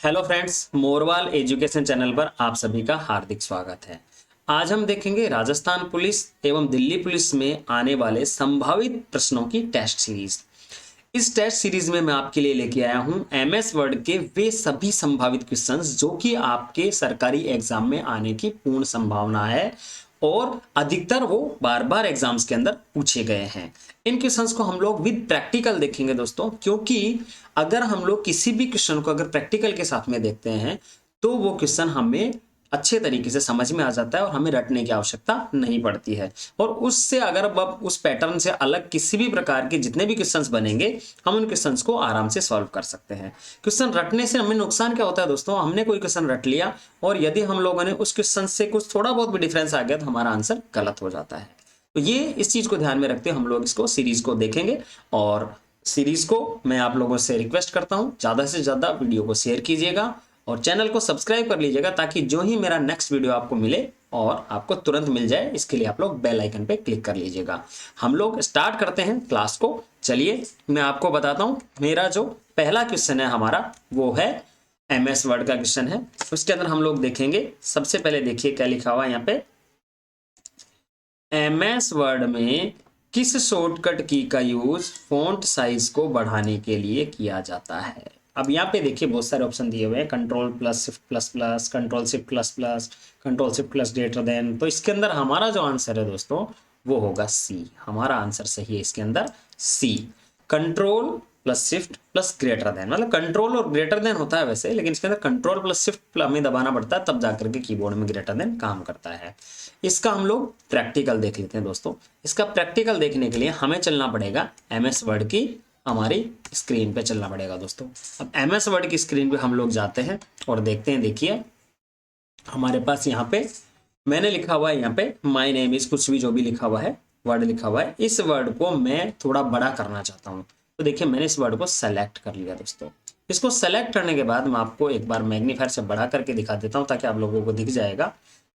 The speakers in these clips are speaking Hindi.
Hello friends, Morwal education channel पर आप सभी का हार्दिक स्वागत है। आज हम देखेंगे राजस्थान पुलिस एवं दिल्ली पुलिस में आने वाले संभावित प्रश्नों की टेस्ट सीरीज। इस टेस्ट सीरीज में मैं आपके लिए लेके आया हूं एमएस वर्ड के वे सभी संभावित क्वेश्चंस जो कि आपके सरकारी एग्जाम में आने की पूर्ण संभावना है और अधिकतर वो बार बार एग्जाम्स के अंदर पूछे गए हैं। इन क्वेश्चंस को हम लोग विद प्रैक्टिकल देखेंगे दोस्तों, क्योंकि अगर हम लोग किसी भी क्वेश्चन को अगर प्रैक्टिकल के साथ में देखते हैं तो वो क्वेश्चन हमें अच्छे तरीके से समझ में आ जाता है और हमें रटने की आवश्यकता नहीं पड़ती है। और उससे अगर अब उस पैटर्न से अलग किसी भी प्रकार के जितने भी क्वेश्चंस बनेंगे हम उन क्वेश्चंस को आराम से सॉल्व कर सकते हैं। क्वेश्चन रटने से हमें नुकसान क्या होता है दोस्तों, हमने कोई क्वेश्चन रट लिया और यदि हम लोगों ने उस क्वेश्चन से कुछ थोड़ा बहुत भी डिफरेंस आ गया तो हमारा आंसर गलत हो जाता है। तो ये इस चीज को ध्यान में रखते हम लोग इसको सीरीज को देखेंगे और सीरीज को मैं आप लोगों से रिक्वेस्ट करता हूं ज्यादा से ज्यादा वीडियो को शेयर कीजिएगा और चैनल को सब्सक्राइब कर लीजिएगा ताकि जो ही मेरा नेक्स्ट वीडियो आपको मिले और आपको तुरंत मिल जाए, इसके लिए आप लोग बेल आइकन पे क्लिक कर लीजिएगा। हम लोग स्टार्ट करते हैं क्लास को। चलिए मैं आपको बताता हूं, मेरा जो पहला क्वेश्चन है हमारा वो है एमएस वर्ड का क्वेश्चन है। उसके अंदर हम लोग देखेंगे, सबसे पहले देखिए क्या लिखा हुआ है यहाँ पे, एमएस वर्ड में किस शॉर्टकट की का यूज फॉन्ट साइज को बढ़ाने के लिए किया जाता है। अब यहाँ पे देखिए बहुत सारे ऑप्शन दिए हुए हैं, control plus shift plus plus, control shift plus plus, control shift plus greater then. तो इसके अंदर हमारा जो आंसर है दोस्तों वो होगा सी। हमारा आंसर सही है इसके अंदर C, control plus shift plus greater than. मतलब कंट्रोल और ग्रेटर देन होता है वैसे, लेकिन इसके अंदर कंट्रोल प्लस शिफ्ट हमें दबाना पड़ता है तब जाकर के कीबोर्ड में ग्रेटर देन काम करता है। इसका हम लोग प्रैक्टिकल देख लेते हैं दोस्तों। इसका प्रैक्टिकल देखने के लिए हमें चलना पड़ेगा एमएस वर्ड की हमारी स्क्रीन पे चलना पड़ेगा दोस्तों। अब एमएस वर्ड की स्क्रीन पे हम लोग जाते हैं और देखते हैं। देखिए हमारे पास यहाँ पे मैंने लिखा हुआ है, यहाँ पे माय नेम इज कुछ भी जो भी लिखा हुआ है वर्ड लिखा हुआ है, इस वर्ड को मैं थोड़ा बड़ा करना चाहता हूँ। तो देखिए मैंने इस वर्ड को सेलेक्ट कर लिया दोस्तों। इसको सेलेक्ट करने के बाद मैं आपको एक बार मैग्नीफायर से बड़ा करके दिखा देता हूँ ताकि आप लोगों को दिख जाएगा।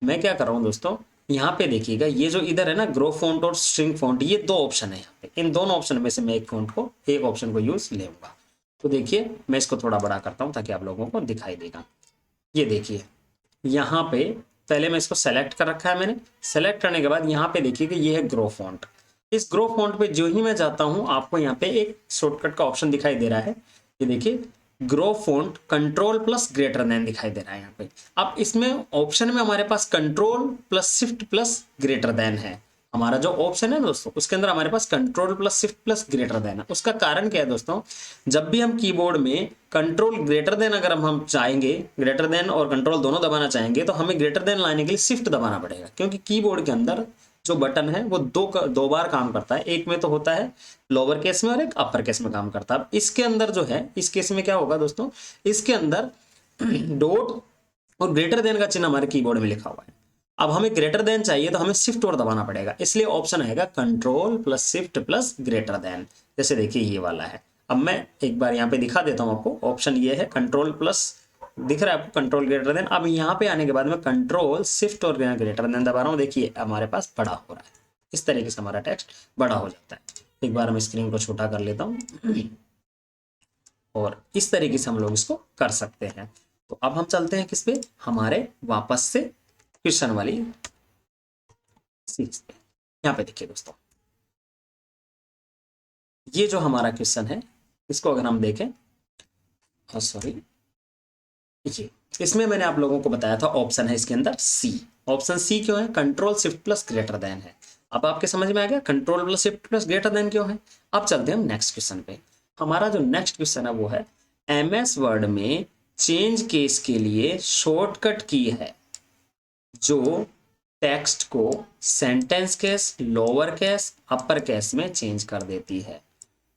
मैं क्या कर रहा हूँ दोस्तों, यहाँ पे देखिएगा ये जो इधर है ना ग्रो फॉन्ट और स्ट्रिंग फॉन्ट, ये दो ऑप्शन है यहाँ पे। इन दोनों ऑप्शन में से मैं एक ऑप्शन को यूज लूंगा। तो देखिए मैं इसको थोड़ा बड़ा करता हूँ ताकि आप लोगों को दिखाई देगा। ये देखिए यहाँ पे पहले मैं इसको सेलेक्ट कर रखा है मैंने। सेलेक्ट करने के बाद यहाँ पे देखिए कि ये है ग्रो फॉन्ट। इस ग्रो फॉन्ट पे जो ही मैं जाता हूँ आपको यहाँ पे एक शॉर्टकट का ऑप्शन दिखाई दे रहा है। ये देखिए grow font control plus greater then दिखाई दे रहा है यहाँ पे। अब इसमें ऑप्शन में हमारे पास control plus shift plus greater than है। हमारा जो ऑप्शन है दोस्तों उसके अंदर हमारे पास control plus shift plus greater than है। उसका कारण क्या है दोस्तों, जब भी हम कीबोर्ड में कंट्रोल ग्रेटर देन अगर हम चाहेंगे, ग्रेटर देन और कंट्रोल दोनों दबाना चाहेंगे तो हमें ग्रेटर देन लाने के लिए शिफ्ट दबाना पड़ेगा, क्योंकि कीबोर्ड के अंदर जो बटन है वो दो बार काम करता है। एक में तो होता है लोअर केस में और एक अपर केस में काम करता है। इसके अंदर जो है इस केस में क्या होगा दोस्तों, इसके अंदर डॉट और ग्रेटर देन का चिन्ह हमारे कीबोर्ड में लिखा हुआ है। अब हमें ग्रेटर देन चाहिए तो हमें शिफ्ट और दबाना पड़ेगा, इसलिए ऑप्शन आएगा control plus shift plus greater then. जैसे देखिए ये वाला है। अब मैं एक बार यहाँ पे दिखा देता हूँ आपको। ऑप्शन ये है कंट्रोल प्लस, दिख रहा है आपको कंट्रोल ग्रेटर देन। अब यहाँ पे आने के बाद में कंट्रोल शिफ्ट और ग्रेटर देन दबा रहा हूँ। देखिए हमारे पास बड़ा हो रहा है, इस तरीके से हमारा टेक्स्ट बड़ा हो जाता है। एक बार मैं स्क्रीन को छोटा कर लेता हूँ और इस तरीके से हम लोग इसको कर सकते हैं। तो अब हम चलते हैं किस पे, हमारे वापस से क्वेश्चन वाली सीरीज पे। यहाँ पे देखिए दोस्तों ये जो हमारा क्वेश्चन है इसको अगर हम देखें, सॉरी ये इसमें मैंने आप लोगों को बताया था ऑप्शन है इसके अंदर सी। ऑप्शन सी क्यों है, control shift plus greater than है। अब आपके समझ में आ गया control plus shift plus greater then क्यों है। अब चलते हैं हम नेक्स्ट क्वेश्चन पे। हमारा जो नेक्स्ट क्वेश्चन है वो है एमएस वर्ड में चेंज केस के लिए शॉर्टकट की है जो टेक्स्ट को sentence case, lower case, upper case में चेंज कर देती है।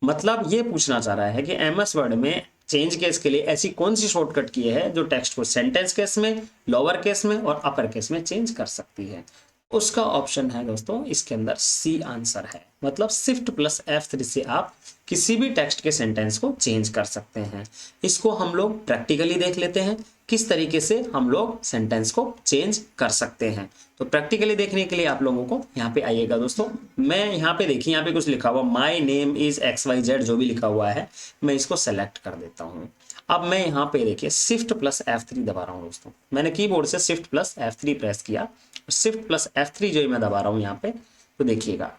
मतलब ये पूछना चाह रहा है कि एमएस वर्ड में चेंज केस के लिए ऐसी कौन सी शॉर्टकट की है जो टेक्स्ट को सेंटेंस केस में, लोअर केस में और अपर केस में चेंज कर सकती है। उसका ऑप्शन है दोस्तों इसके अंदर सी आंसर है। मतलब शिफ्ट प्लस F3 से आप किसी भी टेक्स्ट के सेंटेंस को चेंज कर सकते हैं। इसको हम लोग प्रैक्टिकली देख लेते हैं किस तरीके से हम लोग सेंटेंस को चेंज कर सकते हैं। तो प्रैक्टिकली देखने के लिए आप लोगों को यहाँ पे आइएगा दोस्तों। मैं यहाँ पे देखिए, यहाँ पे कुछ लिखा हुआ माई नेम इज XYZ, जो भी लिखा हुआ है मैं इसको सेलेक्ट कर देता हूँ। अब मैं यहाँ पे देखिए शिफ्ट प्लस F3 दबा रहा हूँ दोस्तों। मैंने कीबोर्ड से शिफ्ट प्लस F3 प्रेस किया, शिफ्ट प्लस F3 जो मैं दबा रहा हूँ यहाँ पे, तो देखिएगा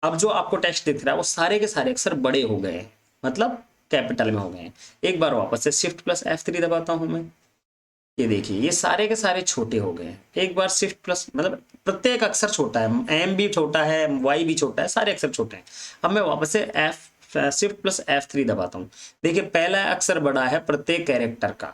अब जो आपको टेक्स्ट दिख रहा है वो सारे के सारे अक्षर बड़े हो गए हैं, मतलब कैपिटल में हो गए हैं। एक बार वापस से शिफ्ट प्लस F3 दबाता हूं मैं, ये देखिए ये सारे के सारे छोटे हो गए हैं। एक बार शिफ्ट प्लस, मतलब प्रत्येक अक्षर छोटा है, एम भी छोटा है, वाई भी छोटा है, सारे अक्षर छोटे हैं। अब मैं वापस से शिफ्ट प्लस F3 दबाता हूँ। देखिए पहला अक्षर बड़ा है प्रत्येक कैरेक्टर का,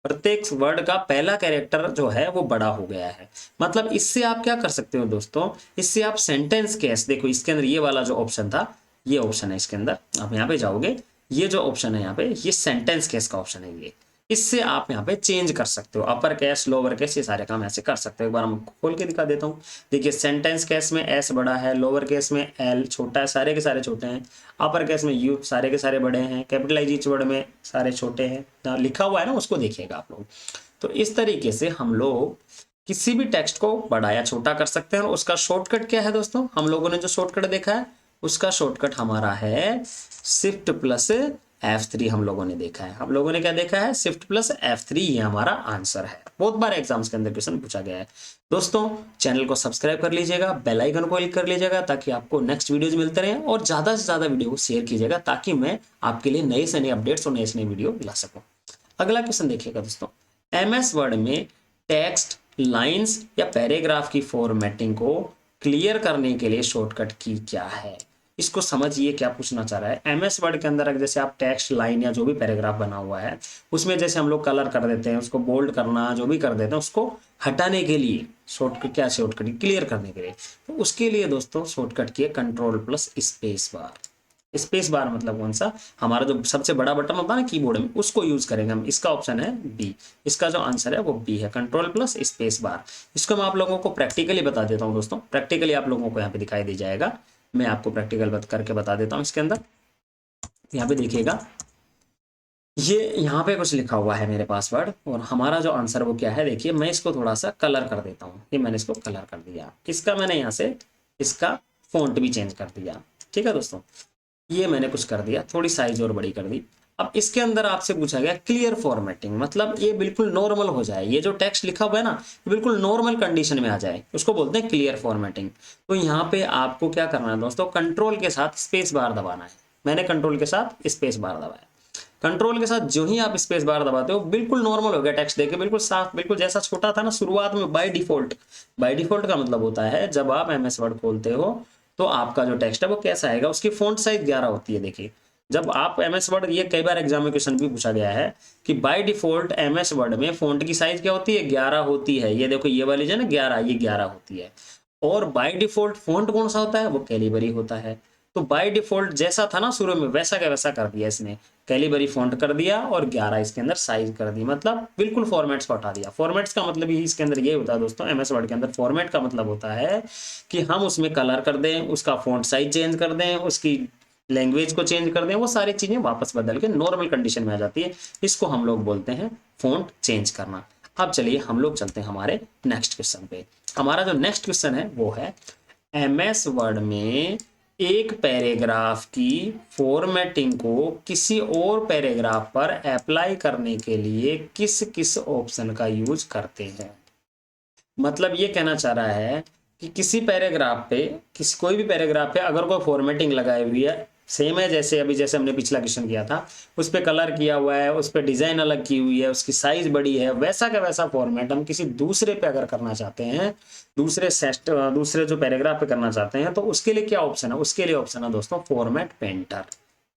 प्रत्येक वर्ड का पहला कैरेक्टर जो है वो बड़ा हो गया है। मतलब इससे आप क्या कर सकते हो दोस्तों, इससे आप सेंटेंस केस, देखो इसके अंदर ये वाला जो ऑप्शन था, ये ऑप्शन है इसके अंदर, आप यहाँ पे जाओगे, ये जो ऑप्शन है यहाँ पे, ये सेंटेंस केस का ऑप्शन है ये। इससे आप यहाँ पे चेंज कर सकते हो, अपर केस लोअर केस, ये सारे काम ऐसे कर सकते हो। एक बार हम खोल के दिखा देता हूँ। देखिए सेंटेंस केस में एस बड़ा है, लोअर केस में एल छोटा है, सारे के सारे छोटे हैं, अपर केस में यू सारे के सारे बड़े हैं, कैपिटलाइज ईच वर्ड में सारे छोटे हैं, लिखा हुआ है ना उसको देखिएगा आप लोग। तो इस तरीके से हम लोग किसी भी टेक्स्ट को बड़ा या छोटा कर सकते हैं। और उसका शॉर्टकट क्या है दोस्तों, हम लोगों ने जो शॉर्टकट देखा है उसका शॉर्टकट हमारा है शिफ्ट प्लस F3। हम लोगों ने देखा है, हम लोगों ने क्या देखा है, शिफ्ट प्लस F3, ये हमारा आंसर है। बहुत बार एग्जाम्स के अंदर क्वेश्चन पूछा गया है। दोस्तों चैनल को सब्सक्राइब कर लीजिएगा, बेल आइकन को क्लिक कर लीजिएगा ताकि आपको नेक्स्ट वीडियोज मिलते रहें, और ज़्यादा से ज़्यादा वीडियो को शेयर कीजिएगा ताकि मैं आपके लिए नए से नए अपडेट्स और नए से नए वीडियो ला सकूँ। अगला क्वेश्चन देखिएगा दोस्तों, MS वर्ड में टेक्स्ट, लाइन्स या पैराग्राफ की फॉर्मेटिंग को क्लियर करने के लिए शॉर्टकट की क्या है। इसको समझिए क्या पूछना चाह रहा है। MS वर्ड के अंदर जैसे आप टेक्स्ट, लाइन या जो भी पैराग्राफ बना हुआ है उसमें जैसे हम लोग कलर कर देते हैं, उसको बोल्ड करना जो भी कर देते हैं, उसको हटाने के लिए शॉर्टकट, क्या शॉर्टकट, क्लियर करने के लिए, तो उसके लिए दोस्तों शॉर्टकट की control plus space bar. Space bar मतलब कौन सा, हमारा जो सबसे बड़ा बटन होता है ना कीबोर्ड में, उसको यूज करेंगे हम। इसका ऑप्शन है बी, इसका जो आंसर है वो बी है, कंट्रोल प्लस स्पेस बार। इसको मैं आप लोगों को प्रैक्टिकली बता देता हूँ दोस्तों, प्रैक्टिकली आप लोगों को यहाँ पे दिखाई दे जाएगा। मैं आपको प्रैक्टिकल करके बता देता हूँ। इसके अंदर यहाँ पे देखिएगा, ये यहाँ पे कुछ लिखा हुआ है मेरे पास वर्ड, और हमारा जो आंसर वो क्या है, देखिए मैं इसको थोड़ा सा कलर कर देता हूँ। ये मैंने इसको कलर कर दिया, इसका मैंने यहाँ से इसका फॉन्ट भी चेंज कर दिया। ठीक है दोस्तों, ये मैंने कुछ कर दिया, थोड़ी साइज और बड़ी कर दी। अब इसके अंदर आपसे पूछा गया क्लियर फॉर्मेटिंग, मतलब ये बिल्कुल नॉर्मल हो जाए, ये जो टेक्स्ट लिखा हुआ है ना बिल्कुल नॉर्मल कंडीशन में आ जाए, उसको बोलते हैं क्लियर फॉर्मेटिंग। तो यहाँ पे आपको क्या करना है दोस्तों, कंट्रोल के साथ स्पेस बार दबाना है। मैंने कंट्रोल के साथ स्पेस बार दबाया, कंट्रोल के साथ जो ही आप स्पेस बार दबाते हो बिल्कुल नॉर्मल हो गया टेक्स्ट, देखिए बिल्कुल साफ, बिल्कुल जैसा छोटा था ना शुरुआत में। बाय डिफॉल्ट, बाय डिफॉल्ट का मतलब होता है जब आप MS वर्ड खोलते हो तो आपका जो टेक्स्ट है वो कैसा आएगा, उसकी फॉन्ट साइज 11 होती है। देखिए जब आप MS वर्ड, ये कई बार एग्जाम में क्वेश्चन भी पूछा गया है कि बाय डिफॉल्ट MS वर्ड में फॉन्ट की साइज क्या होती है, 11 होती है। ये देखो ये वाली जो है ना 11, ये 11 होती है। और बाय डिफॉल्ट फॉन्ट कौन सा होता है, वो कैलिबरी होता है। तो बाय डिफॉल्ट जैसा था ना शुरू में वैसा का वैसा कर दिया इसने, कैलिबरी फॉन्ट कर दिया और 11 इसके अंदर साइज कर दी, मतलब बिल्कुल फॉर्मेट्स को हटा दिया। फॉर्मेट्स का मतलब ही इसके अंदर ये होता है दोस्तों, MS वर्ड के अंदर फॉर्मेट का मतलब होता है कि हम उसमें कलर कर दें, उसका फॉन्ट साइज चेंज कर दें, उसकी लैंग्वेज को चेंज कर दें, वो सारी चीजें वापस बदल के नॉर्मल कंडीशन में आ जाती है। इसको हम लोग बोलते हैं फॉन्ट चेंज करना। अब चलिए हम लोग चलते हैं हमारे नेक्स्ट क्वेश्चन पे। हमारा जो नेक्स्ट क्वेश्चन है वो है MS वर्ड में एक पैराग्राफ की फॉर्मेटिंग को किसी और पैराग्राफ पर अप्लाई करने के लिए किस किस ऑप्शन का यूज करते हैं। मतलब ये कहना चाह रहा है कि किसी पैराग्राफ पे, किसी कोई भी पैराग्राफ पे अगर कोई फॉर्मेटिंग लगाई हुई है, सेम है जैसे अभी जैसे हमने पिछला क्वेश्चन किया था, उस पर कलर किया हुआ है, उस पर डिजाइन अलग की हुई है, उसकी साइज बड़ी है, वैसा का वैसा फॉर्मेट हम किसी दूसरे पे अगर करना चाहते हैं, दूसरे जो पैराग्राफ पे करना चाहते हैं, तो उसके लिए क्या ऑप्शन है, उसके लिए ऑप्शन है दोस्तों फॉर्मेट पेंटर।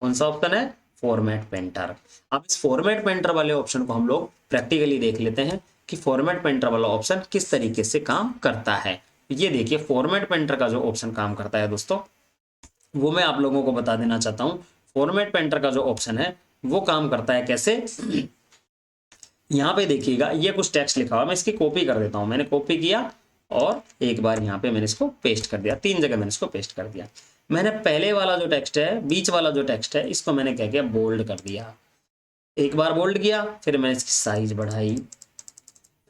कौन सा ऑप्शन है, फॉर्मेट पेंटर। अब इस फॉर्मेट पेंटर वाले ऑप्शन को हम लोग प्रैक्टिकली देख लेते हैं कि फॉर्मेट पेंटर वाला ऑप्शन किस तरीके से काम करता है। ये देखिए फॉर्मेट पेंटर का जो ऑप्शन काम करता है दोस्तों, वो मैं आप लोगों को बता देना चाहता हूं। फॉर्मेट पेंटर का जो ऑप्शन है वो काम करता है कैसे, यहाँ पे देखिएगा ये कुछ टेक्स्ट लिखा हुआ, मैं इसकी कॉपी कर देता हूं। मैंने कॉपी किया और एक बार यहाँ पे मैंने इसको पेस्ट कर दिया, 3 जगह मैंने इसको पेस्ट कर दिया। मैंने पहले वाला जो टेक्स्ट है, बीच वाला जो टेक्स्ट है, इसको मैंने क्या किया, बोल्ड कर दिया। एक बार बोल्ड किया, फिर मैंने इसकी साइज बढ़ाई,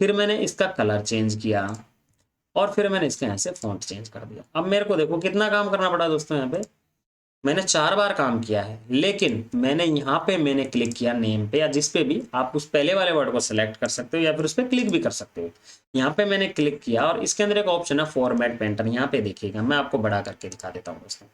फिर मैंने इसका कलर चेंज किया और फिर मैंने इसके यहाँ से फॉन्ट चेंज कर दिया। अब मेरे को देखो कितना काम करना पड़ा दोस्तों, यहाँ पे मैंने 4 बार काम किया है, लेकिन मैंने यहाँ पे मैंने क्लिक किया नेम पे या जिस पे भी, आप उस पहले वाले वर्ड को सिलेक्ट कर सकते हो या फिर उस पर क्लिक भी कर सकते हो। यहाँ पे मैंने क्लिक किया और इसके अंदर एक ऑप्शन है फॉर्मेट पेंटर, यहाँ पे देखिएगा, मैं आपको बड़ा करके दिखा देता हूँ दोस्तों।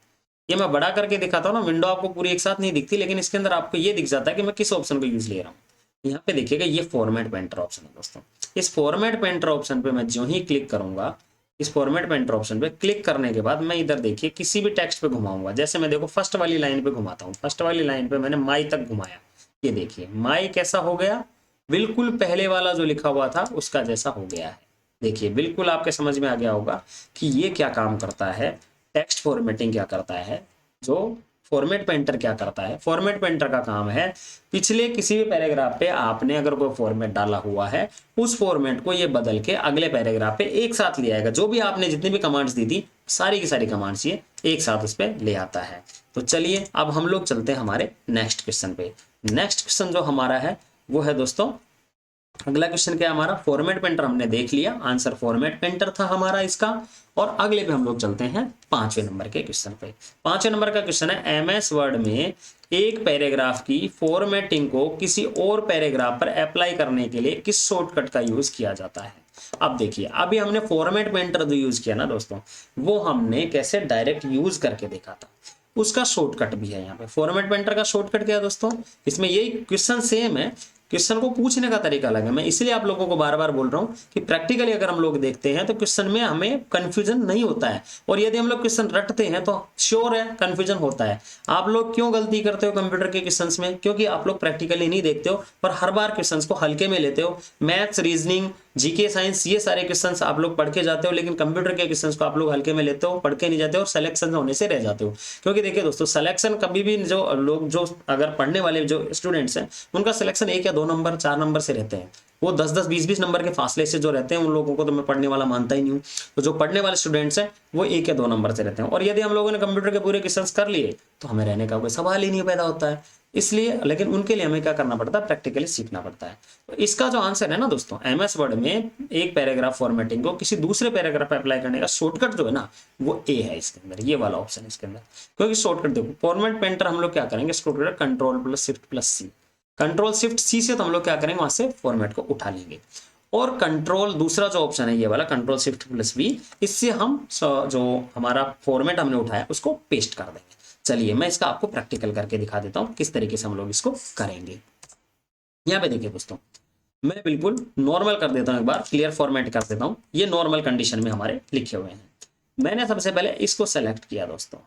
ये मैं बड़ा करके दिखाता हूँ ना, विंडो आपको पूरी एक साथ नहीं दिखती, लेकिन इसके अंदर आपको ये दिख जाता है कि मैं किस ऑप्शन को यूज ले रहा हूँ। यहाँ पे देखिएगा ये फॉर्मेट पेंटर ऑप्शन है दोस्तों। इस फॉर्मेट पेंटर ऑप्शन पे मैं जो ही क्लिक करूंगा, इस फॉर्मेट पेंटर ऑप्शन पे क्लिक करने के बाद मैं इधर देखिए किसी भी टेक्स्ट पे घुमाऊंगा। जैसे मैं देखो फर्स्ट वाली लाइन पे घुमाता हूँ, फर्स्ट वाली लाइन पे मैंने माई तक घुमाया, ये देखिए माई कैसा हो गया, बिल्कुल पहले वाला जो लिखा हुआ था उसका जैसा हो गया है। देखिए बिल्कुल आपके समझ में आ गया होगा कि ये क्या काम करता है, टेक्स्ट फॉर्मेटिंग क्या करता है, जो फॉर्मेट पेंटर क्या करता है। फॉर्मेट पेंटर का काम है पिछले किसी भी पैराग्राफ पे आपने अगर कोई फॉर्मेट डाला हुआ है, उस फॉर्मेट को ये बदल के अगले पैराग्राफ पे एक साथ ले आएगा। जो भी आपने जितनी भी कमांड्स दी थी, सारी की सारी कमांड्स ये एक साथ उस पर ले आता है। तो चलिए अब हम लोग चलते हैं हमारे नेक्स्ट क्वेश्चन पे। नेक्स्ट क्वेश्चन जो हमारा है वो है दोस्तों, अगला क्वेश्चन क्या हमारा, फॉर्मेट पेंटर हमने देख लिया, आंसर फॉर्मेट पेंटर था हमारा इसका। और अगले पे हम लोग चलते हैं 5वें नंबर के क्वेश्चन पे। 5वें नंबर का क्वेश्चन है, एमएस वर्ड में एक पैराग्राफ की फॉर्मेटिंग को किसी और पैराग्राफ पर अप्लाई करने के लिए किस शॉर्टकट का यूज किया जाता है। अब देखिए अभी हमने फॉर्मेट पेंटर जो यूज किया ना दोस्तों, वो हमने कैसे डायरेक्ट यूज करके देखा था, उसका शॉर्टकट भी है यहाँ पे। फॉर्मेट पेंटर का शॉर्टकट क्या है दोस्तों, इसमें यही क्वेश्चन सेम है, क्वेश्चन को पूछने का तरीका अलग है। मैं इसलिए आप लोगों को बार बार बोल रहा हूँ कि प्रैक्टिकली अगर हम लोग देखते हैं तो क्वेश्चन में हमें कंफ्यूजन नहीं होता है, और यदि हम लोग क्वेश्चन रटते हैं तो श्योर है कंफ्यूजन होता है। आप लोग क्यों गलती करते हो कंप्यूटर के क्वेश्चंस में, क्योंकि आप लोग प्रैक्टिकली नहीं देखते हो और हर बार क्वेश्चंस को हल्के में लेते हो। मैथ्स, रीजनिंग, जीके, साइंस, ये सारे क्वेश्चंस आप लोग पढ़ के जाते हो, लेकिन कंप्यूटर के क्वेश्चंस को आप लोग हल्के में लेते हो, पढ़ के नहीं जाते हो और सिलेक्शन होने से रह जाते हो। क्योंकि देखिए दोस्तों, सिलेक्शन कभी भी जो लोग, जो अगर पढ़ने वाले जो स्टूडेंट्स हैं, उनका सिलेक्शन 1 या 2 नंबर, 4 नंबर से रहते हैं। वो 10-10, 20-20 नंबर के फासले से जो रहते हैं, उन लोगों को तो मैं पढ़ने वाला मानता ही नहीं हूँ। तो जो पढ़ने वाले स्टूडेंट्स हैं वो 1 या 2 नंबर से रहते हैं। और यदि हम लोगों ने कंप्यूटर के पूरे क्वेश्चंस कर लिए तो हमें रहने का कोई सवाल ही नहीं पैदा होता है। इसलिए, लेकिन उनके लिए हमें क्या करना पड़ता है, प्रैक्टिकली सीखना पड़ता है। तो इसका जो आंसर है ना दोस्तों, एमएस वर्ड में एक पैराग्राफ फॉर्मेटिंग को किसी दूसरे पैराग्राफ पे अप्लाई करने का शॉर्टकट जो है ना, वो ए है इसके अंदर, ये वाला ऑप्शन है इसके अंदर। क्योंकि शॉर्टकट देखो, फॉर्मेट पेंटर हम लोग क्या करेंगे, शॉर्टकट Ctrl+Shift+C, Ctrl+Shift+C से तो हम लोग क्या करेंगे, वहां से फॉर्मेट को उठा लेंगे। और कंट्रोल, दूसरा जो ऑप्शन है ये वाला Ctrl+Shift+V, इससे हम जो हमारा फॉर्मेट हमने उठाया उसको पेस्ट कर देंगे। चलिए मैं इसका आपको प्रैक्टिकल करके दिखा देता हूं किस तरीके से हम लोग इसको करेंगे। यहाँ पे देखिए दोस्तों, मैं बिल्कुल नॉर्मल कर देता हूं, एक बार क्लियर फॉर्मेट कर देता हूं। ये नॉर्मल कंडीशन में हमारे लिखे हुए हैं। मैंने सबसे पहले इसको सेलेक्ट किया दोस्तों,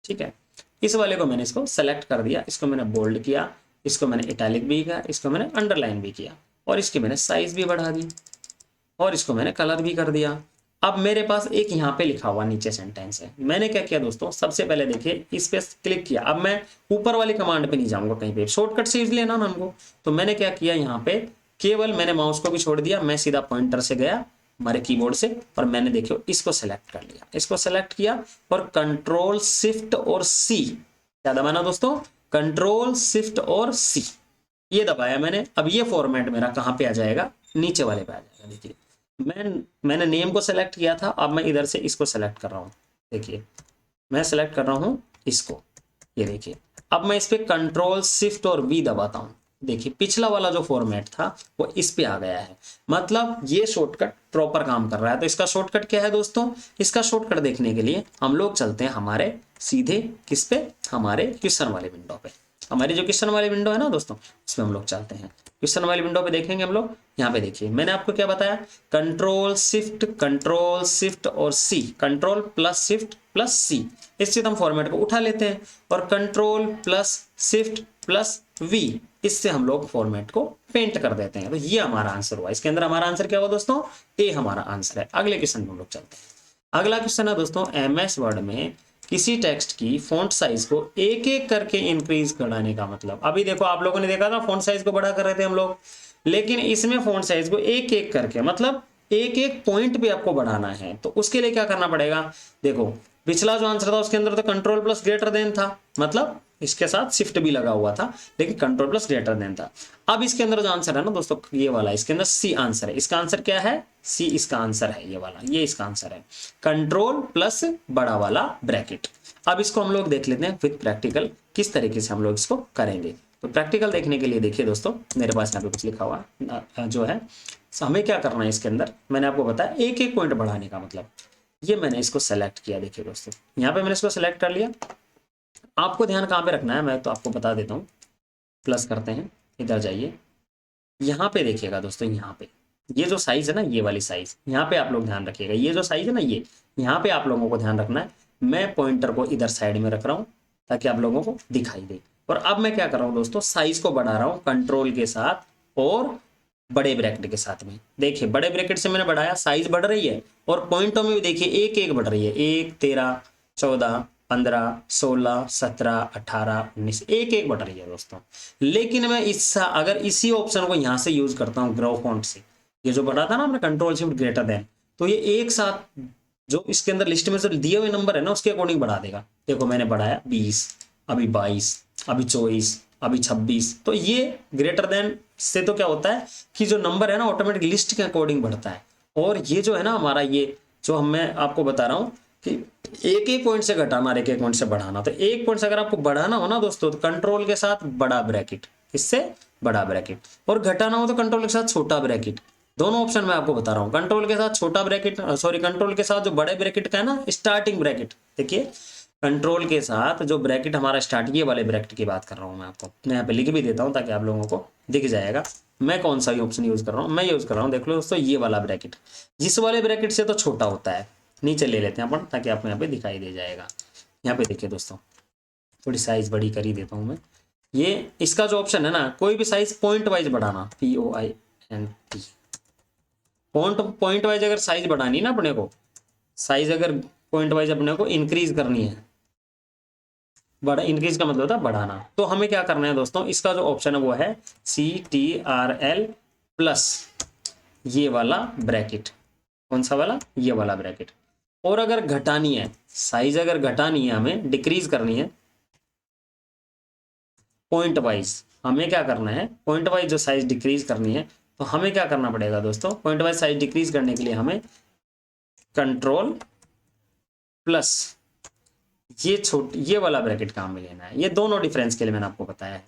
ठीक है, इस वाले को मैंने इसको सेलेक्ट कर दिया, इसको मैंने बोल्ड किया, इसको मैंने इटैलिक भी किया, इसको मैंने अंडरलाइन भी किया, और इसकी मैंने साइज भी बढ़ा दी, और इसको मैंने कलर भी कर दिया। अब मेरे पास एक यहाँ पे लिखा हुआ नीचे सेंटेंस है। मैंने क्या किया दोस्तों, सबसे पहले देखिए इस पे क्लिक किया। अब मैं ऊपर वाली कमांड पे नहीं जाऊंगा, कहीं पे शॉर्टकट से यूज लेना ना हमको। तो मैंने क्या किया, यहाँ पे केवल मैंने माउस को भी छोड़ दिया, मैं सीधा पॉइंटर से गया हमारे कीबोर्ड से, और मैंने देखियो इसको सेलेक्ट कर लिया, इसको सेलेक्ट किया और Ctrl+Shift और C, क्या दबाना दोस्तों, Ctrl+Shift और C, ये दबाया मैंने। अब ये फॉर्मेट मेरा कहाँ पे आ जाएगा, नीचे वाले पे आ जाएगा। देखिए मैंने नेम को सेलेक्ट किया था, अब मैं इधर से इसको सेलेक्ट कर रहा हूँ। देखिए मैं सेलेक्ट कर रहा हूँ इसको, ये देखिए। अब मैं इस पे Ctrl+Shift और V दबाता हूँ। देखिए पिछला वाला जो फॉर्मेट था वो इस पे आ गया है, मतलब ये शॉर्टकट प्रॉपर काम कर रहा है। तो इसका शॉर्टकट क्या है दोस्तों, इसका शॉर्टकट देखने के लिए हम लोग चलते हैं हमारे सीधे किस पे, हमारे क्वेश्चन वाले विंडो पे। हमारी जो क्वेश्चन वाली विंडो है ना दोस्तों, उसमें हम लोग चलते हैं। क्वेश्चन वाली विंडो पे देखेंगे हम लोग, यहाँ पे देखिए मैंने आपको क्या बताया, Ctrl+Shift और C, Ctrl+Shift+C, इससे हम फॉर्मेट को उठा लेते हैं, और Ctrl+Shift+V, इससे हम लोग फॉर्मेट को पेंट कर देते हैं। तो ये हमारा आंसर हुआ। इसके अंदर हमारा आंसर क्या हुआ दोस्तों, ए हमारा आंसर है। अगले क्वेश्चन में हम लोग चलते हैं। अगला क्वेश्चन है दोस्तों, एमएस वर्ड में किसी टेक्स्ट की फॉन्ट साइज को एक एक करके इंक्रीज कराने का मतलब। अभी देखो आप लोगों ने देखा था फॉन्ट साइज को बड़ा कर रहे थे हम लोग, लेकिन इसमें फॉन्ट साइज को एक एक करके, मतलब एक एक पॉइंट पे आपको बढ़ाना है। तो उसके लिए क्या करना पड़ेगा, देखो पिछला जो आंसर था उसके अंदर तो कंट्रोल प्लस ग्रेटर देन था, मतलब इसके साथ शिफ्ट भी लगा हुआ था, लेकिन कंट्रोल प्लस ग्रेटर देन था। अब इसके अंदर जो आंसर है ना दोस्तों ये वाला, इसके अंदर सी आंसर है। इसका आंसर क्या है? सी इसका आंसर है, ये वाला, ये इसका आंसर है, कंट्रोल प्लस बड़ा वाला ब्रैकेट। अब इसको हम लोग देख लेते हैं विद प्रैक्टिकल किस तरीके से हम लोग इसको करेंगे। तो प्रैक्टिकल देखने के लिए देखिए दोस्तों, मेरे पास यहाँ पे कुछ लिखा हुआ जो है, हमें क्या करना है इसके अंदर, मैंने आपको बताया एक एक पॉइंट बढ़ाने का मतलब। ये मैंने इसको सेलेक्ट किया, देखिए दोस्तों यहाँ पे मैंने इसको सेलेक्ट कर लिया। आपको ध्यान कहाँ पे रखना है मैं तो आपको बता देता हूँ। प्लस करते हैं, इधर जाइए, यहाँ पे देखिएगा दोस्तों, यहाँ पे ये जो साइज है ना, ये वाली साइज, यहाँ पे आप लोग ध्यान रखिएगा। ये जो साइज है ना, ये यहाँ पे आप लोगों को ध्यान रखना है। मैं पॉइंटर को इधर साइड में रख रहा हूँ ताकि आप लोगों को दिखाई दे। और अब मैं क्या कर रहा हूँ दोस्तों, साइज को बढ़ा रहा हूँ कंट्रोल के साथ और बड़े ब्रैकेट के साथ में। देखिए बड़े ब्रैकेट से मैंने बढ़ाया, साइज बढ़ रही है, और पॉइंटों में भी देखिए एक एक बढ़ रही है, 1, 13, 14, 15, 16, 17, 18, 19, एक एक बढ़ रही है दोस्तों। लेकिन मैं अगर इसी ऑप्शन को यहाँ से यूज करता हूँ ग्रो फॉन्ट से, ये जो बढ़ा था ना हमने कंट्रोल शिफ्ट ग्रेटर देन, तो ये एक साथ जो इसके अंदर लिस्ट में जो दिए हुए नंबर है ना उसके अकॉर्डिंग बढ़ा देगा। देखो मैंने बढ़ाया 20, अभी 22, अभी 24, अभी 26। तो ये ग्रेटर देन से तो क्या होता है कि जो नंबर है ना ऑटोमेटिक लिस्ट के अकॉर्डिंग बढ़ता है। और ये जो है ना हमारा, ये जो मैं आपको बता रहा हूँ कि एक एक पॉइंट से घटाना और एक एक पॉइंट से बढ़ाना। तो एक पॉइंट से अगर आपको बढ़ाना हो ना दोस्तों तो कंट्रोल के साथ बड़ा ब्रैकेट, इससे बड़ा ब्रैकेट, और घटाना हो तो कंट्रोल के साथ छोटा ब्रैकेट। दोनों ऑप्शन मैं आपको बता रहा हूँ, कंट्रोल के साथ छोटा ब्रैकेट, सॉरी कंट्रोल के साथ जो बड़े ब्रैकेट का है ना स्टार्टिंग ब्रैकेट, देखिए कंट्रोल के साथ जो ब्रैकेट हमारा स्टार्ट, ये वाले ब्रैकेट की बात कर रहा हूँ मैं आपको। मैं यहाँ पे लिख भी देता हूँ ताकि आप लोगों को दिख जाएगा मैं कौन सा ऑप्शन यूज कर रहा हूँ। मैं यूज कर रहा हूँ, देख लो दोस्तों, ये वाला ब्रैकेट, जिस वाले ब्रैकेट से तो छोटा होता है। नीचे ले लेते हैं अपन ताकि आपको यहाँ पे दिखाई दे जाएगा। यहाँ पे देखिए दोस्तों, थोड़ी साइज बड़ी कर ही देता हूँ मैं। ये इसका जो ऑप्शन है ना, कोई भी साइज पॉइंट वाइज बढ़ाना, POINT, पॉइंट वाइज अगर साइज बढ़ानी ना अपने को, साइज अगर पॉइंट वाइज अपने को इंक्रीज करनी है, बड़ा इंक्रीज का मतलब होता है बढ़ाना, तो हमें क्या करना है दोस्तों, इसका जो ऑप्शन है वो है CTRL प्लस ये वाला ब्रैकेट। कौन सा वाला? ये वाला ब्रैकेट। और अगर घटानी है साइज, अगर घटानी है हमें, डिक्रीज करनी है पॉइंट वाइज, हमें क्या करना है, पॉइंट वाइज जो साइज डिक्रीज करनी है, तो हमें क्या करना पड़ेगा दोस्तों, पॉइंट वाइज साइज डिक्रीज करने के लिए हमें कंट्रोल प्लस ये वाला ब्रैकेट काम में लेना है। ये दोनों डिफरेंस के लिए मैंने आपको बताया है।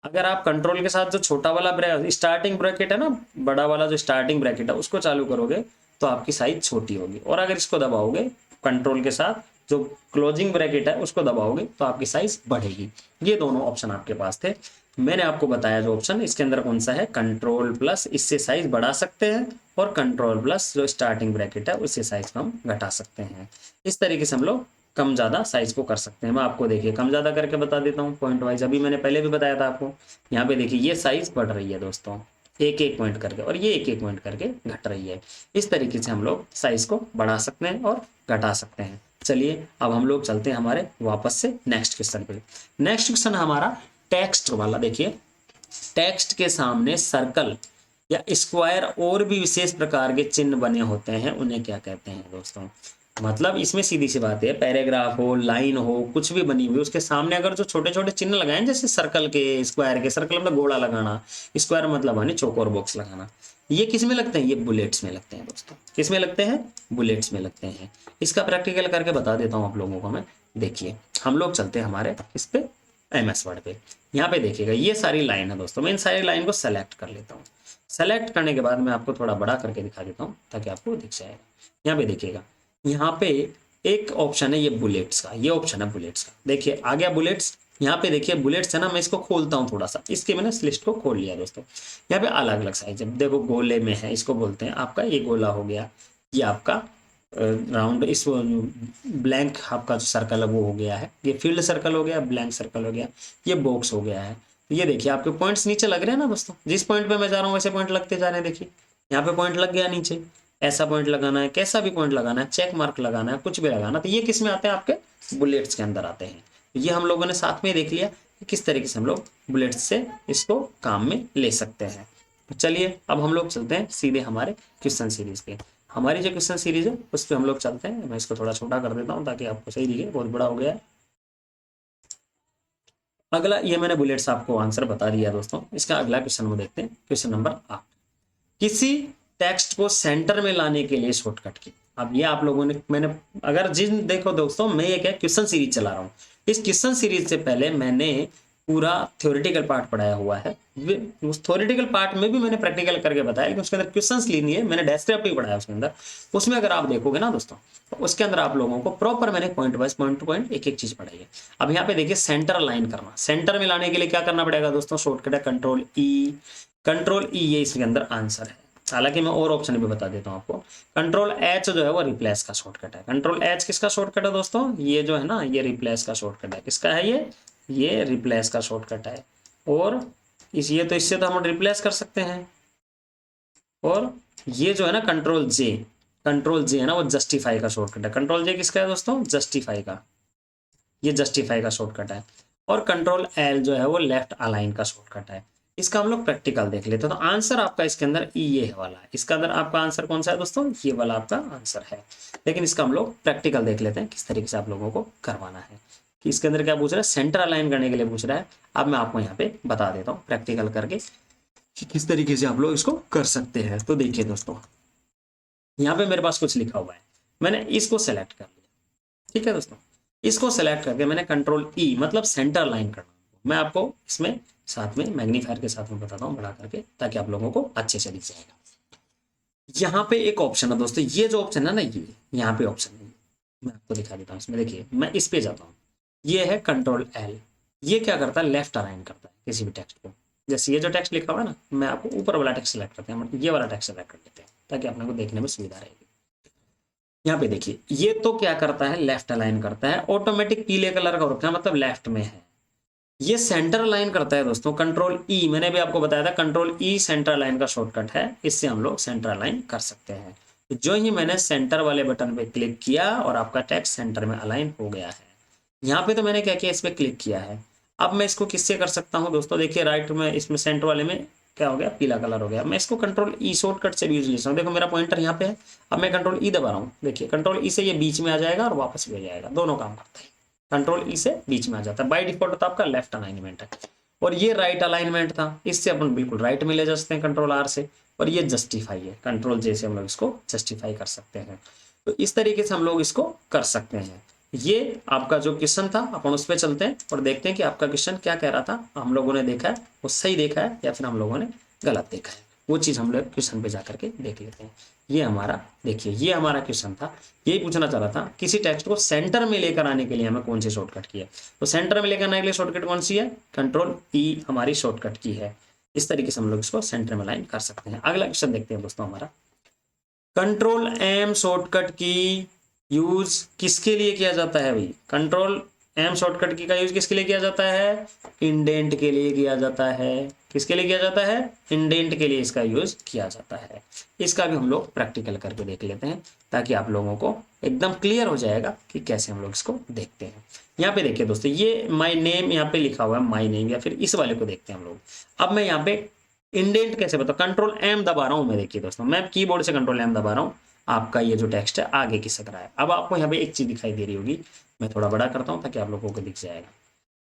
अगर आप कंट्रोल के साथ जो छोटा वाला स्टार्टिंग ब्रैकेट है ना, बड़ा वाला जो स्टार्टिंग ब्रैकेट है उसको चालू करोगे तो आपकी साइज छोटी होगी, और अगर इसको दबाओगे कंट्रोल के साथ जो क्लोजिंग ब्रैकेट है उसको दबाओगे तो आपकी साइज बढ़ेगी। ये दोनों ऑप्शन आपके पास थे, मैंने आपको बताया जो ऑप्शन इसके अंदर कौन सा है, कंट्रोल प्लस, इससे साइज बढ़ा सकते हैं, और कंट्रोल प्लस जो स्टार्टिंग ब्रैकेट है उससे साइज को हम घटा सकते हैं। इस तरीके से हम लोग कम ज़्यादा साइज को कर सकते हैं। मैं आपको देखिए कम ज़्यादा करके बता देता हूँ पॉइंट वाइज, अभी मैंने पहले भी बताया था आपको। यहाँ पे देखिए ये साइज बढ़ रही है दोस्तों, एक एक पॉइंट करके, और ये एक एक पॉइंट करके घट रही है। इस तरीके से हम लोग साइज को बढ़ा सकते हैं और घटा सकते हैं। चलिए अब हम लोग चलते हैं हमारे वापस से नेक्स्ट क्वेश्चन पे। नेक्स्ट क्वेश्चन हमारा टेक्स्ट वाला। देखिए टेक्स्ट के सामने सर्कल या स्क्वायर और भी विशेष प्रकार के चिन्ह बने होते हैं, उन्हें क्या कहते हैं दोस्तों। मतलब इसमें सीधी सी बात है, पैराग्राफ हो, लाइन हो, कुछ भी बनी हुई, उसके सामने अगर जो छोटे छोटे चिन्ह लगाए, जैसे सर्कल के, स्क्वायर के, सर्कल मतलब गोला लगाना, स्क्वायर मतलब है चौकोर बॉक्स लगाना, ये किस में लगते हैं, ये बुलेट्स में लगते हैं दोस्तों। किस में लगते हैं? बुलेट्स में लगते हैं। इसका प्रैक्टिकल करके बता देता हूँ आप लोगों को मैं। देखिए हम लोग चलते हैं हमारे इस पे MS वर्ड पे। यहाँ पे देखिएगा ये सारी लाइन है दोस्तों, मैं इन सारी लाइन को सेलेक्ट कर लेता हूँ। सेलेक्ट करने के बाद मैं आपको थोड़ा बड़ा करके दिखा देता हूँ ताकि आपको दिख जाएगा। यहाँ पे देखिएगा, यहाँ पे एक ऑप्शन है ये बुलेट्स का, ये ऑप्शन है बुलेट्स का। देखिए आ गया बुलेट्स। यहाँ पे देखिए बुलेट्स है ना, मैं इसको खोलता हूँ थोड़ा सा, इसके मैंने इस लिस्ट को खोल लिया दोस्तों। यहाँ पे अलग अलग साइज है, देखो गोले में है, इसको बोलते हैं आपका ये गोला हो गया, ये आपका राउंड, इस ब्लैंक आपका जो सर्कल है वो हो गया है, ये फील्ड सर्कल हो गया, ब्लैंक सर्कल हो गया, ये बॉक्स हो गया है। ये देखिए आपके पॉइंट्स नीचे लग रहे हैं ना दोस्तों, जिस पॉइंट पे मैं जा रहा हूँ वैसे पॉइंट लगते जा रहे हैं। देखिए यहाँ पे पॉइंट लग गया नीचे, ऐसा पॉइंट लगाना है, कैसा भी पॉइंट लगाना है, चेक मार्क लगाना है, कुछ भी लगाना, तो ये किस में आते हैं, आपके बुलेट्स के अंदर आते हैं। ये हम लोगों ने साथ में देख लिया कि किस तरीके से हम लोग बुलेट्स से इसको काम में ले सकते हैं। तो चलिए अब हम लोग चलते हैं सीधे हमारे क्वेश्चन सीरीज पे। हमारी जो क्वेश्चन सीरीज है उस पर हम लोग चलते हैं। मैं इसको थोड़ा छोटा कर देता हूँ ताकि आपको सही दिखे, बहुत बड़ा हो गया है। अगला, ये मैंने बुलेट्स आपको आंसर बता दिया दोस्तों। इसका अगला क्वेश्चन में देखते हैं, क्वेश्चन नंबर 8। किसी टेक्स्ट को सेंटर में लाने के लिए शॉर्टकट की। अब ये आप लोगों ने, मैंने अगर जिन देखो दोस्तों, मैं ये क्या क्वेश्चन सीरीज चला रहा हूँ। इस क्वेश्चन सीरीज से पहले मैंने पूरा थ्योरेटिकल पार्ट पढ़ाया हुआ है। उस थ्योरेटिकल पार्ट में भी मैंने प्रैक्टिकल करके बताया, लेकिन उसके अंदर क्वेश्चंस ली नहीं है, मैंने डेस्क्रिप्ट भी पढ़ाया उसके अंदर। उसमें अगर आप देखोगे ना दोस्तों, तो उसके अंदर आप लोगों को प्रॉपर मैंने point wise, point two point एक एक चीज पढ़ाई है। अब यहाँ पे देखिए, सेंटर अलाइन करना, सेंटर में लाने के लिए क्या करना पड़ेगा दोस्तों, शॉर्टकट है कंट्रोल ई। कंट्रोल ई ये इसके अंदर आंसर है। हालांकि मैं और ऑप्शन भी बता देता हूँ आपको। कंट्रोल एच जो है वो रिप्लेस का शॉर्टकट है। कंट्रोल एच किसका शॉर्टकट है दोस्तों, ये जो है ना, ये रिप्लेस का शॉर्टकट है। किसका है ये रिप्लेस का शॉर्टकट है। और इस, ये तो इससे तो हम रिप्लेस कर सकते हैं। और ये जो है ना कंट्रोल जे, कंट्रोल जे है ना, वो जस्टिफाई का शॉर्टकट है। कंट्रोल जे किसका है दोस्तों, जस्टिफाई का, ये जस्टिफाई का शॉर्टकट है। और कंट्रोल एल जो है वो लेफ्ट अलाइन का शॉर्टकट है। इसका हम लोग प्रैक्टिकल देख लेते हैं। तो आंसर आपका इसके अंदर ई ये वाला है। इसका अंदर आपका आंसर कौन सा है दोस्तों, ये वाला आपका आंसर है। लेकिन इसका हम लोग प्रैक्टिकल देख लेते हैं किस तरीके से आप लोगों को करवाना है। कि इसके अंदर क्या पूछ रहा है, सेंटर अलाइन करने के लिए पूछ रहा है। अब मैं आपको यहाँ पे बता देता हूँ प्रैक्टिकल करके कि किस तरीके से आप लोग इसको कर सकते हैं। तो देखिए दोस्तों, यहाँ पे मेरे पास कुछ लिखा हुआ है, मैंने इसको सेलेक्ट कर लिया। ठीक है दोस्तों, इसको सेलेक्ट करके मैंने कंट्रोल ई मतलब सेंटर लाइन करना। मैं आपको इसमें साथ में मैग्नीफायर के साथ में बताता हूँ बड़ा करके, ताकि आप लोगों को अच्छे से दिख जाएगा। यहाँ पे एक ऑप्शन है दोस्तों, ये जो ऑप्शन है ना, ये यहाँ पे ऑप्शन है, मैं आपको दिखा देता हूँ इसमें। देखिए, मैं इस पे जाता हूँ, ये है कंट्रोल एल। ये क्या करता है, लेफ्ट अलाइन करता है किसी भी टेक्स्ट को। जैसे ये जो टेक्स्ट लिखा हुआ है ना, मैं आपको ऊपर वाला टेक्स्ट सेलेक्ट करते हैं, ये वाला टेक्स्ट सेलेक्ट कर लेते हैं ताकि अपने को देखने में सुविधा रहेगी। यहाँ पे देखिए, ये तो क्या करता है, लेफ्ट अलाइन करता है। ऑटोमेटिक पीले कलर का रखा है, मतलब लेफ्ट में है। ये सेंटर अलाइन करता है दोस्तों, कंट्रोल ई। मैंने भी आपको बताया था कंट्रोल ई सेंटर अलाइन का शॉर्टकट है। इससे हम लोग सेंटर अलाइन कर सकते हैं। तो जो ही मैंने सेंटर वाले बटन पे क्लिक किया और आपका टेक्स्ट सेंटर में अलाइन हो गया है। यहाँ पे तो मैंने क्या किया, इस पे क्लिक किया है। अब मैं इसको किससे कर सकता हूँ दोस्तों, देखिए राइट में, इसमें सेंटर वाले में क्या हो गया, पीला कलर हो गया। मैं इसको कंट्रोल ई शॉर्टकट से भी यूज ले सकता हूँ। देखो मेरा पॉइंटर यहाँ पे है। अब मैं कंट्रोल ई दबा रहा हूँ, देखिए कंट्रोल ई से ये बीच में आ जाएगा और वापस भी आ जाएगा, दोनों काम करता है। कंट्रोल ई से बीच में आ जाता है। बाय डिफॉल्ट तो आपका लेफ्ट अलाइनमेंट है, और ये राइट अलाइनमेंट था, इससे अपन बिल्कुल राइट में ले जा सकते हैं कंट्रोल आर से। और ये जस्टिफाई है, कंट्रोल जे से हम लोग इसको जस्टिफाई कर सकते हैं। तो इस तरीके से हम लोग इसको कर सकते हैं। ये आपका जो क्वेश्चन था, अपन उस पर चलते हैं और देखते हैं कि आपका क्वेश्चन क्या कह रहा था। हम लोगों ने देखा है वो सही देखा है या फिर हम लोगों ने गलत देखा है, वो चीज़ हम लोग क्वेश्चन पे जाकर के देख लेते हैं। ये हमारा, देखिए ये हमारा क्वेश्चन था। यही पूछना चाह रहा था, किसी टेक्स्ट को सेंटर में लेकर आने के लिए हमें कौन सी शॉर्टकट की है। तो सेंटर में लेकर आने के लिए शॉर्टकट कौन सी है, कंट्रोल ई हमारी शॉर्टकट की है। इस तरीके से हम लोग इसको सेंटर में लाइन कर सकते हैं। अगला क्वेश्चन देखते हैं दोस्तों हमारा, कंट्रोल एम शॉर्टकट की यूज किसके लिए किया जाता है भाई। कंट्रोल एम शॉर्टकट की का यूज किसके लिए किया जाता है, इंडेंट के लिए किया जाता है। किसके लिए किया जाता है, इंडेंट के लिए इसका यूज किया जाता है। इसका भी हम लोग प्रैक्टिकल करके देख लेते हैं, ताकि आप लोगों को एकदम क्लियर हो जाएगा कि कैसे हम लोग इसको देखते हैं। यहाँ पे देखिए दोस्तों, ये माई नेम यहाँ पे लिखा हुआ है, माई नेम, या फिर इस वाले को देखते हैं हम लोग। अब मैं यहाँ पे इंडेंट कैसे बताऊँ, कंट्रोल एम दबा रहा हूँ मैं। देखिए दोस्तों, मैं कीबोर्ड से कंट्रोल एम दबा रहा हूँ, आपका ये जो टेक्स्ट है आगे खिसक रहा है। अब आपको यहाँ पे एक चीज दिखाई दे रही होगी, मैं थोड़ा बड़ा करता हूँ ताकि आप लोगों को दिख जाएगा।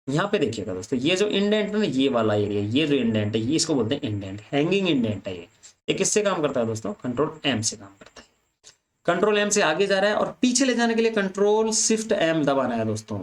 यहाँ पे देखिएगा दोस्तों, ये जो इंडेंट है ना, ये वाला एरिया, ये जो इंडेंट है, ये इसको बोलते हैं इंडेंट, हैंगिंग इंडेंट है ये किससे काम करता है दोस्तों, कंट्रोल एम से काम करता है। कंट्रोल एम से आगे जा रहा है, और पीछे ले जाने के लिए कंट्रोल शिफ्ट एम दबाना है दोस्तों।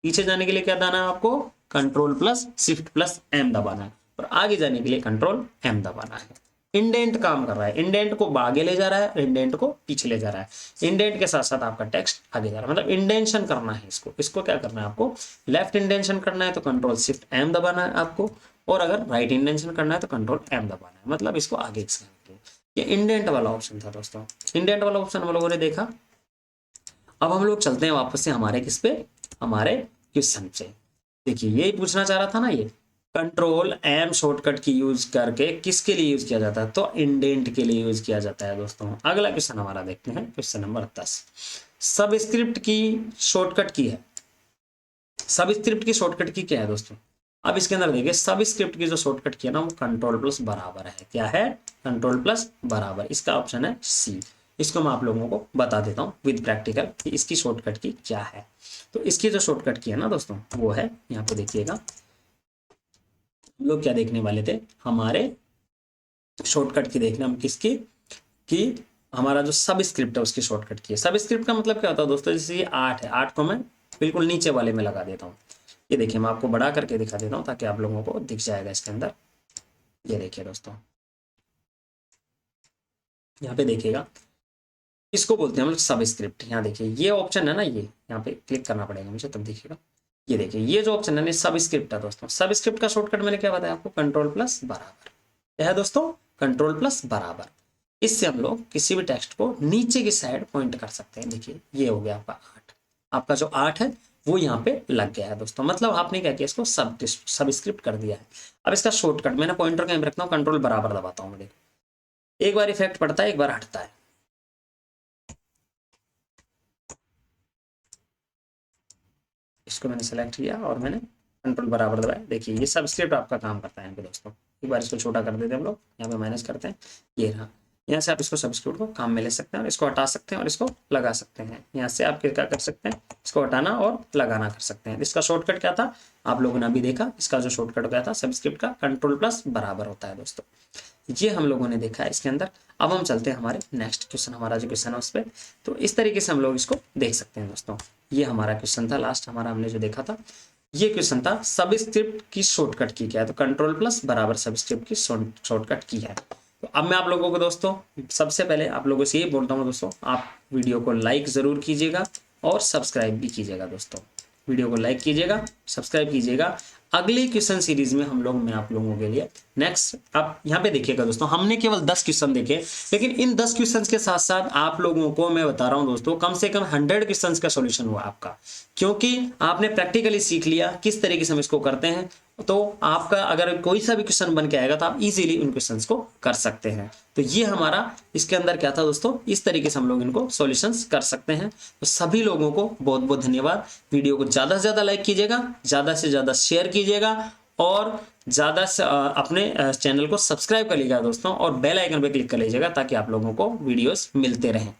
पीछे जाने के लिए क्या दबाना है आपको, control plus shift plus M दबाना है, और आगे जाने के लिए कंट्रोल एम दबाना है। इंडेंट काम कर रहा है, इंडेंट को आगे ले जा रहा है, इंडेंट को पीछे ले जा रहा है। इंडेंट के साथ साथ आपका टेक्स्ट आगे जा रहा है, मतलब इंडेंशन करना है इसको। इसको क्या करना है आपको, लेफ्ट इंडेंशन करना है तो कंट्रोल शिफ्ट एम दबाना है आपको, और अगर राइट इंडेंशन करना है तो कंट्रोल एम दबाना है, मतलब इसको आगे। ये इंडेंट वाला ऑप्शन था दोस्तों। इंडेंट वाला ऑप्शन हम लोगों ने देखा। अब हम लोग चलते हैं वापस से हमारे किस पे, हमारे क्वेश्चन से। देखिए यही पूछना चाह रहा था ना, ये कंट्रोल एम शॉर्टकट की यूज करके किसके लिए यूज किया जाता है, तो इंडेंट के लिए यूज किया जाता है दोस्तों। अगला क्वेश्चन हमारा देखते हैं, क्वेश्चन नंबर 10। सबस्क्रिप्ट की शॉर्टकट की है, सबस्क्रिप्ट की शॉर्टकट की क्या है दोस्तों। अब इसके अंदर देखिए, सबस्क्रिप्ट की जो शॉर्टकट की है ना, वो कंट्रोल प्लस बराबर है। क्या है, कंट्रोल प्लस बराबर, इसका ऑप्शन है सी। इसको मैं आप लोगों को बता देता हूँ विद प्रैक्टिकल कि इसकी शॉर्टकट की क्या है। तो इसकी जो शॉर्टकट की है ना दोस्तों वो है, यहाँ पे देखिएगा, हम लोग क्या देखने वाले थे, हमारे शॉर्टकट की देखना हम किसकी, कि हमारा जो सब स्क्रिप्ट है उसकी शॉर्टकट की है। सब स्क्रिप्ट का मतलब क्या होता है दोस्तों, जैसे ये 8 है, 8 को मैं बिल्कुल नीचे वाले में लगा देता हूँ। ये देखिए मैं आपको बड़ा करके दिखा देता हूँ ताकि आप लोगों को दिख जाएगा इसके अंदर। ये देखिए दोस्तों, यहाँ पे देखिएगा, इसको बोलते हैं हम लोग सब स्क्रिप्ट। यहाँ देखिए ये ऑप्शन है ना, ये यहाँ पे क्लिक करना पड़ेगा मुझे तब देखिएगा। ये देखिए ये जो ऑप्शन है ना सब स्क्रिप्ट है दोस्तों। सब स्क्रिप्ट का शॉर्टकट मैंने क्या बताया आपको, कंट्रोल प्लस बराबर। क्या है दोस्तों, कंट्रोल प्लस बराबर। इससे हम लोग किसी भी टेक्स्ट को नीचे की साइड पॉइंट कर सकते हैं। देखिए ये हो गया आपका 8, आपका जो 8 है वो यहाँ पे लग गया है दोस्तों। मतलब आपने क्या किया, इसको सब स्क्रिप्ट कर दिया है। अब इसका शॉर्टकट मैंने पॉइंटर कहीं रखता हूँ, कंट्रोल बराबर दबाता हूँ मुझे, एक बार इफेक्ट पड़ता है एक बार हटता है। इसको मैंने सेलेक्ट किया और मैंने कंट्रोल बराबर दबाया। देखिए ये सब स्क्रिप्ट आपका काम करता है यहाँ पे दोस्तों। एक बार इसको छोटा कर देते हैं हम लोग, यहाँ पे माइनस करते हैं, ये रहा। यहाँ से आप इसको सब्स्टिट्यूट को काम में ले सकते हैं और इसको हटा सकते हैं और इसको लगा सकते हैं। यहाँ से आप क्या कर सकते हैं, इसको हटाना और लगाना कर सकते हैं। इसका शॉर्टकट क्या था आप लोगों ने अभी देखा, इसका जो शॉर्टकट क्या था सब्स्क्रिप्ट का, कंट्रोल प्लस बराबर होता है दोस्तों। ये हम लोगों ने देखा है इसके अंदर। अब हम चलते हैं हमारे नेक्स्ट क्वेश्चन, हमारा जो क्वेश्चन है उस पर। तो इस तरीके से हम लोग इसको देख सकते हैं दोस्तों। ये हमारा क्वेश्चन था लास्ट हमारा, हमने जो देखा था ये क्वेश्चन था सबस्क्रिप्ट की शॉर्टकट की क्या है, तो कंट्रोल प्लस बराबर सबस्क्रिप्ट की शॉर्टकट की है। तो अब मैं आप लोगों को दोस्तों सबसे पहले आप लोगों से ये बोलता हूँ दोस्तों, आप वीडियो को लाइक ज़रूर कीजिएगा और सब्सक्राइब भी कीजिएगा दोस्तों। वीडियो को लाइक कीजिएगा, सब्सक्राइब कीजिएगा। अगले क्वेश्चन सीरीज में हम लोग, मैं आप लोगों के लिए नेक्स्ट, आप यहाँ पे देखिएगा दोस्तों, हमने केवल 10 क्वेश्चन देखे, लेकिन इन 10 क्वेश्चन के साथ साथ आप लोगों को मैं बता रहा हूँ दोस्तों कम से कम 100 क्वेश्चन का सॉल्यूशन हुआ आपका, क्योंकि आपने प्रैक्टिकली सीख लिया किस तरीके से हम इसको करते हैं। तो आपका अगर कोई सा भी क्वेश्चन बन के आएगा तो आप इजीली उन क्वेश्चंस को कर सकते हैं। तो ये हमारा इसके अंदर क्या था दोस्तों, इस तरीके से हम लोग इनको सॉल्यूशंस कर सकते हैं। तो सभी लोगों को बहुत बहुत धन्यवाद। वीडियो को ज़्यादा से ज़्यादा लाइक कीजिएगा, ज़्यादा से ज़्यादा शेयर कीजिएगा और ज़्यादा से अपने चैनल को सब्सक्राइब कर लीजिएगा दोस्तों, और बेल आइकन पर क्लिक कर लीजिएगा ताकि आप लोगों को वीडियोस मिलते रहें।